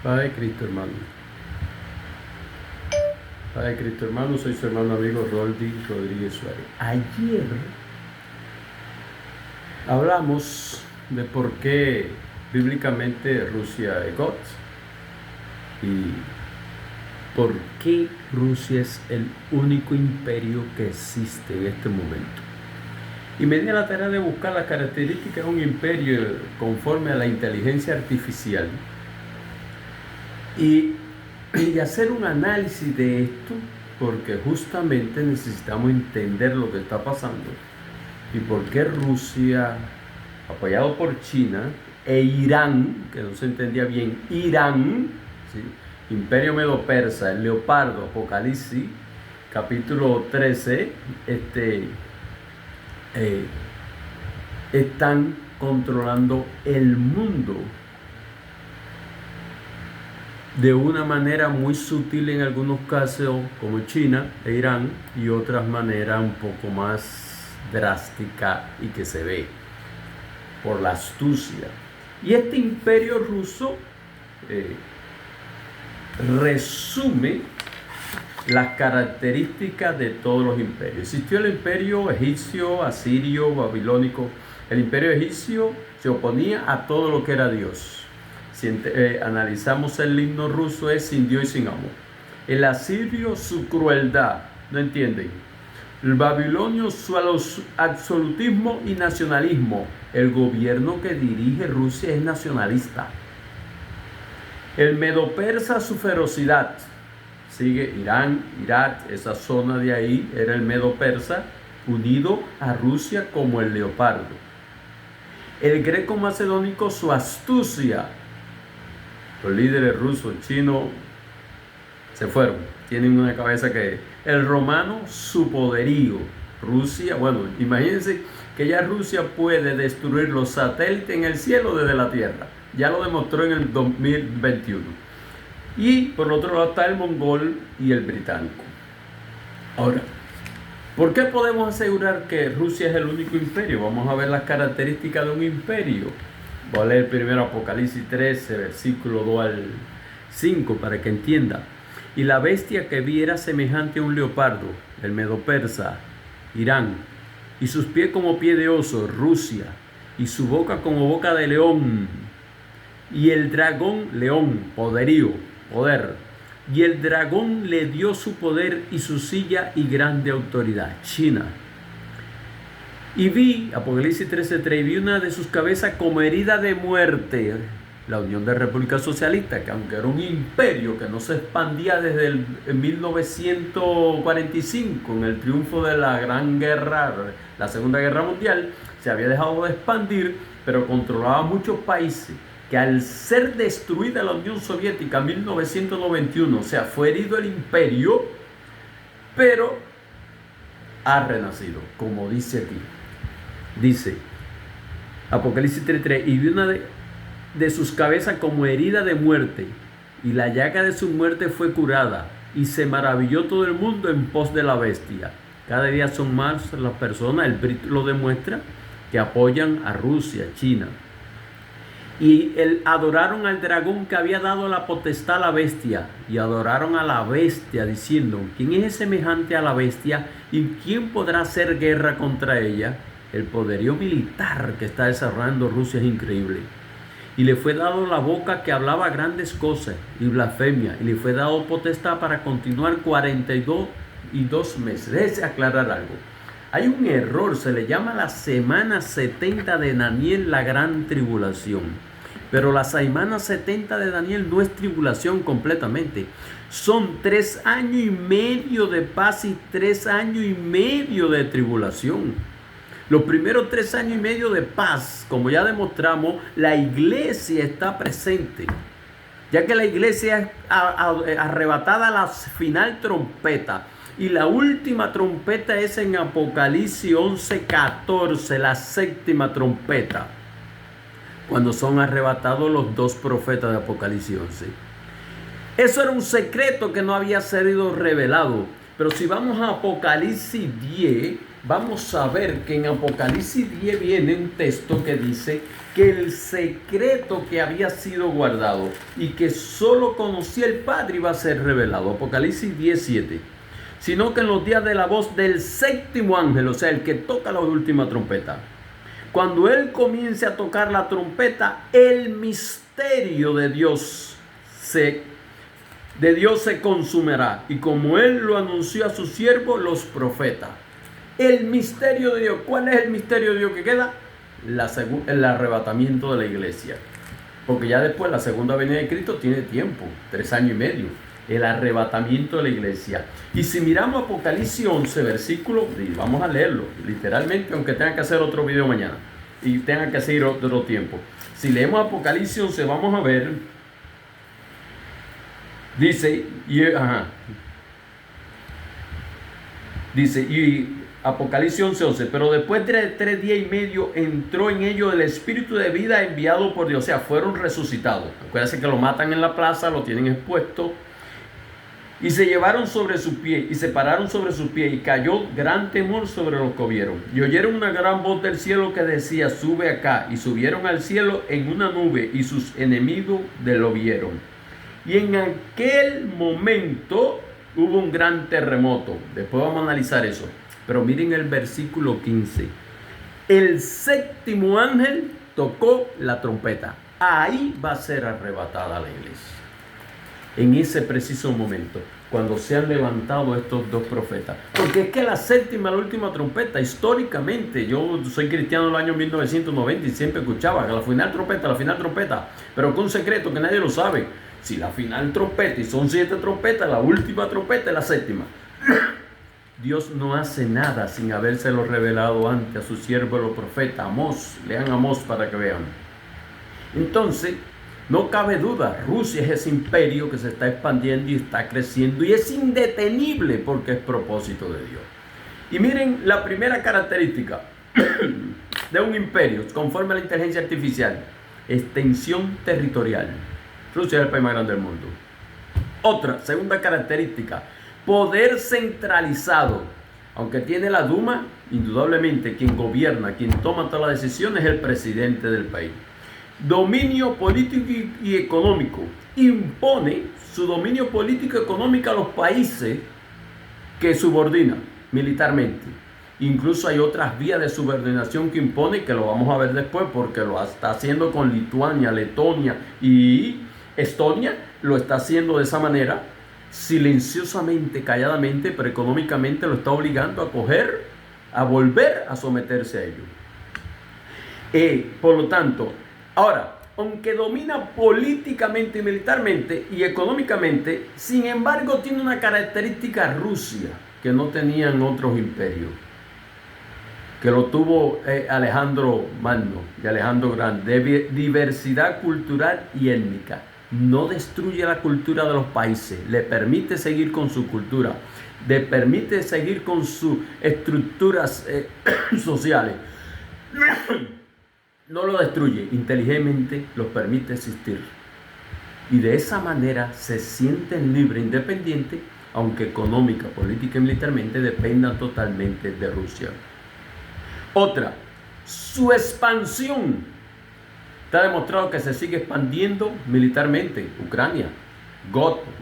Padre Cristo, hermano. Padre Cristo, hermano, soy su hermano amigo Roldi Rodríguez Suárez. Ayer hablamos de por qué bíblicamente Rusia es God y por qué Rusia es el único imperio que existe en este momento. Y me di a la tarea de buscar las características de un imperio conforme a la inteligencia artificial y hacer un análisis de esto, porque justamente necesitamos entender lo que está pasando y por qué Rusia, apoyado por China e Irán, que no se entendía bien, Irán, ¿sí? Imperio Medo-Persa, el Leopardo, Apocalipsis, capítulo 13, están controlando el mundo de una manera muy sutil en algunos casos, como China e Irán, y otras maneras un poco más drástica y que se ve por la astucia. Y este imperio ruso resume las características de todos los imperios. Existió el imperio egipcio, asirio, babilónico. El imperio egipcio se oponía a todo lo que era Dios. Si analizamos el himno ruso, es sin Dios y sin amor. El asirio, su crueldad, ¿no entienden? El babilonio, su absolutismo y nacionalismo. El gobierno que dirige Rusia es nacionalista. El medo-persa, su ferocidad. Sigue Irán, Irak, esa zona de ahí era el medo-persa, unido a Rusia como el leopardo. El greco-macedónico, su astucia. Los líderes rusos, chinos, se fueron. Tienen una cabeza que... El romano, su poderío. Rusia, bueno, imagínense que ya Rusia puede destruir los satélites en el cielo desde la Tierra. Ya lo demostró en el 2021. Y por otro lado está el mongol y el británico. Ahora, ¿por qué podemos asegurar que Rusia es el único imperio? Vamos a ver las características de un imperio. Voy a leer primero Apocalipsis 13, versículo 2 al 5, para que entienda. Y la bestia que vi era semejante a un leopardo, el medo-persa, Irán, y sus pies como pie de oso, Rusia, y su boca como boca de león, y el dragón, león, poderío, poder, y el dragón le dio su poder y su silla y grande autoridad, China. Y vi, Apocalipsis 13:3, vi una de sus cabezas como herida de muerte, la Unión de Repúblicas Socialistas, que aunque era un imperio que no se expandía desde el 1945, en el triunfo de la Gran Guerra, la Segunda Guerra Mundial, se había dejado de expandir, pero controlaba muchos países, que al ser destruida la Unión Soviética en 1991, o sea, fue herido el imperio, pero ha renacido, como dice aquí. Dice Apocalipsis 3:3, y vi una de sus cabezas como herida de muerte, y la llaga de su muerte fue curada, y se maravilló todo el mundo en pos de la bestia. Cada día son más las personas, el BRIT lo demuestra, que apoyan a Rusia, China. Y adoraron al dragón que había dado la potestad a la bestia, y adoraron a la bestia diciendo, ¿quién es semejante a la bestia y quién podrá hacer guerra contra ella? El poderío militar que está desarrollando Rusia es increíble. Y le fue dado la boca que hablaba grandes cosas y blasfemia, y le fue dado potestad para continuar 42 meses. Déjese aclarar algo. Hay un error, se le llama la semana 70 de Daniel, la gran tribulación. Pero la semana 70 de Daniel no es tribulación completamente. Son 3 años y medio de paz y 3 años y medio de tribulación. Los primeros 3 años y medio de paz, como ya demostramos, la iglesia está presente. Ya que la iglesia es arrebatada a la final trompeta. Y la última trompeta es en Apocalipsis 11:14, la séptima trompeta, cuando son arrebatados los 2 profetas de Apocalipsis 11. Eso era un secreto que no había sido revelado. Pero si vamos a Apocalipsis 10, vamos a ver que en Apocalipsis 10 viene un texto que dice que el secreto que había sido guardado y que solo conocía el Padre iba a ser revelado. Apocalipsis 10:7. Sino que en los días de la voz del séptimo ángel, o sea, el que toca la última trompeta, cuando él comience a tocar la trompeta, el misterio de Dios se consumirá. Y como él lo anunció a sus siervos, los profetas. El misterio de Dios. ¿Cuál es el misterio de Dios que queda? El arrebatamiento de la iglesia. Porque ya después la segunda venida de Cristo tiene tiempo, 3 años y medio. El arrebatamiento de la iglesia. Y si miramos Apocalipsis 11, versículo, y vamos a leerlo literalmente, aunque tenga que hacer otro video mañana y tenga que hacer otro tiempo. Si leemos Apocalipsis 11, vamos a ver, dice, y Apocalipsis 11:11, pero después de 3 días y medio entró en ellos el espíritu de vida enviado por Dios, o sea, fueron resucitados. Acuérdense que lo matan en la plaza, lo tienen expuesto, y se llevaron sobre su pie, y se pararon sobre su pie, y cayó gran temor sobre los que vieron. Y oyeron una gran voz del cielo que decía, sube acá, y subieron al cielo en una nube, y sus enemigos lo vieron. Y en aquel momento hubo un gran terremoto. Después vamos a analizar eso. Pero miren el versículo 15. El séptimo ángel tocó la trompeta. Ahí va a ser arrebatada la iglesia. En ese preciso momento, cuando se han levantado estos dos profetas. Porque es que la séptima, la última trompeta, históricamente, yo soy cristiano del año 1990 y siempre escuchaba que la final trompeta, pero con un secreto que nadie lo sabe. Si la final trompeta, y son 7 trompetas, la última trompeta es la séptima. Dios no hace nada sin habérselo revelado antes a su siervo los profetas. Amós, lean Amós para que vean. Entonces, no cabe duda, Rusia es ese imperio que se está expandiendo y está creciendo y es indetenible porque es propósito de Dios. Y miren la primera característica de un imperio, conforme a la inteligencia artificial: extensión territorial. Rusia es el país más grande del mundo. Otra, segunda característica, poder centralizado. Aunque tiene la Duma, indudablemente quien gobierna, quien toma todas las decisiones es el presidente del país. Dominio político y económico. Impone su dominio político y económico a los países que subordina militarmente. Incluso hay otras vías de subordinación que impone, que lo vamos a ver después, porque lo está haciendo con Lituania, Letonia y Estonia. Lo está haciendo de esa manera, silenciosamente, calladamente, pero económicamente lo está obligando a volver a someterse a ello. Por lo tanto, ahora, aunque domina políticamente, militarmente y económicamente, sin embargo tiene una característica Rusia que no tenían otros imperios, que lo tuvo Alejandro Magno y Alejandro Grande, de diversidad cultural y étnica. No destruye la cultura de los países, le permite seguir con su cultura, le permite seguir con sus estructuras sociales. No lo destruye, inteligentemente los permite existir. Y de esa manera se sienten libres e independientes, aunque económica, política y militarmente dependan totalmente de Rusia. Otra, su expansión. Está demostrado que se sigue expandiendo militarmente. Ucrania,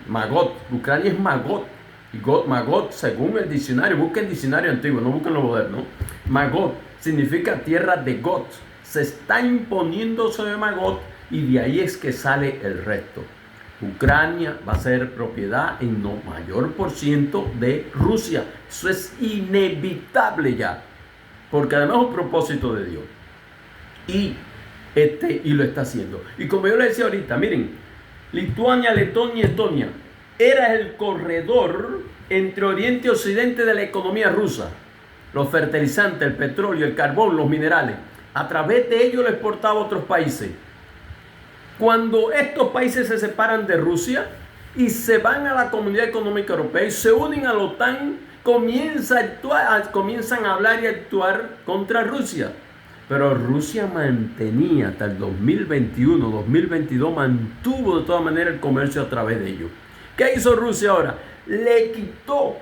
Magot. Ucrania es Magot. Y Magot, según el diccionario, busquen el diccionario antiguo, no busquen lo moderno. Magot significa tierra de Got. Se está imponiendo sobre Magot y de ahí es que sale el resto. Ucrania va a ser propiedad en no mayor % de Rusia. Eso es inevitable ya, porque además es un propósito de Dios. Y lo está haciendo. Y como yo les decía ahorita, miren, Lituania, Letonia y Estonia era el corredor entre Oriente y Occidente de la economía rusa. Los fertilizantes, el petróleo, el carbón, los minerales. A través de ellos lo exportaba a otros países. Cuando estos países se separan de Rusia y se van a la Comunidad Económica Europea y se unen a la OTAN, comienzan a hablar y a actuar contra Rusia. Pero Rusia mantenía hasta el 2021, 2022, mantuvo de todas maneras el comercio a través de ellos. ¿Qué hizo Rusia ahora? Le quitó,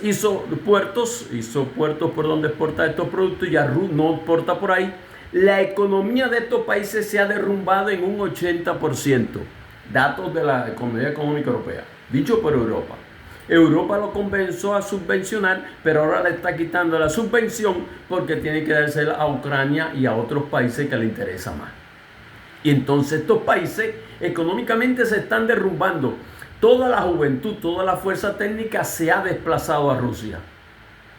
hizo puertos por donde exportar estos productos, ya no exporta por ahí. La economía de estos países se ha derrumbado en un 80%. Datos de la Comunidad Económica Europea, dicho por Europa. Europa lo comenzó a subvencionar, pero ahora le está quitando la subvención porque tiene que dársela a Ucrania y a otros países que le interesa más. Y entonces estos países económicamente se están derrumbando. Toda la juventud, toda la fuerza técnica se ha desplazado a Rusia.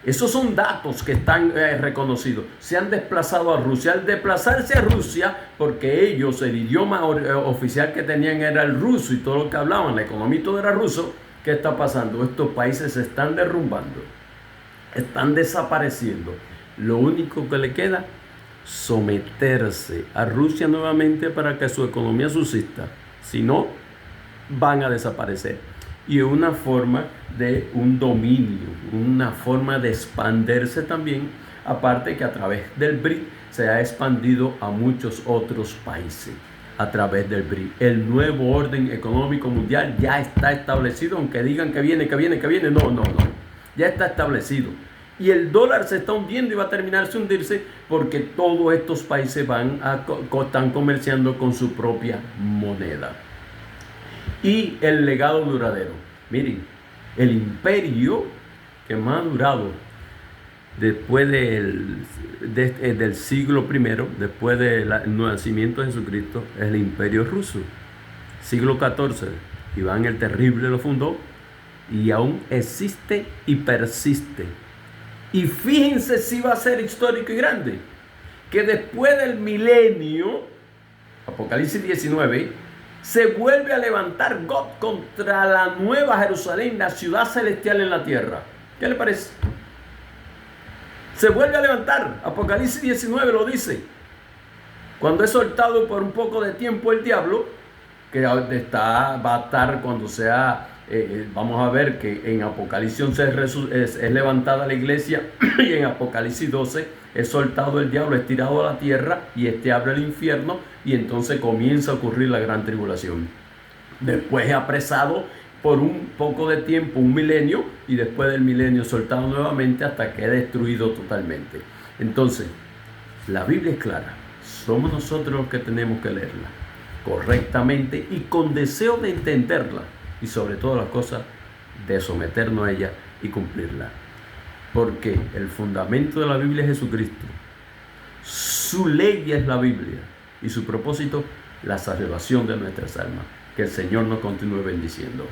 Esos son datos que están reconocidos. Se han desplazado a Rusia. Al desplazarse a Rusia, porque ellos, el idioma oficial que tenían era el ruso y todo lo que hablaban, la economía y todo era ruso. ¿Qué está pasando? Estos países se están derrumbando, están desapareciendo. Lo único que le queda, someterse a Rusia nuevamente para que su economía subsista. Si no, van a desaparecer. Y una forma de un dominio, una forma de expandirse también, aparte que a través del BRIC se ha expandido a muchos otros países. A través del BRIC. El nuevo orden económico mundial ya está establecido, aunque digan que viene, no. Ya está establecido. Y el dólar se está hundiendo y va a terminarse de hundirse porque todos estos países están comerciando con su propia moneda. Y el legado duradero. Miren, el imperio que más ha durado después del siglo I, después del nacimiento de Jesucristo, es el imperio ruso. Siglo XIV, Iván el Terrible lo fundó y aún existe y persiste. Y fíjense si va a ser histórico y grande, que después del milenio, Apocalipsis 19, se vuelve a levantar God contra la nueva Jerusalén, la ciudad celestial en la tierra. ¿Qué le parece? Se vuelve a levantar. Apocalipsis 19 lo dice. Cuando es soltado por un poco de tiempo el diablo, que va a estar cuando sea, vamos a ver que en Apocalipsis 11 es levantada la iglesia y en Apocalipsis 12 es soltado el diablo, es tirado a la tierra y abre el infierno y entonces comienza a ocurrir la gran tribulación. Después es apresado por un poco de tiempo, un milenio, y después del milenio soltado nuevamente hasta que es destruido totalmente. Entonces, la Biblia es clara. Somos nosotros los que tenemos que leerla correctamente y con deseo de entenderla y sobre todas las cosas de someternos a ella y cumplirla. Porque el fundamento de la Biblia es Jesucristo. Su ley es la Biblia y su propósito, la salvación de nuestras almas. Que el Señor nos continúe bendiciendo.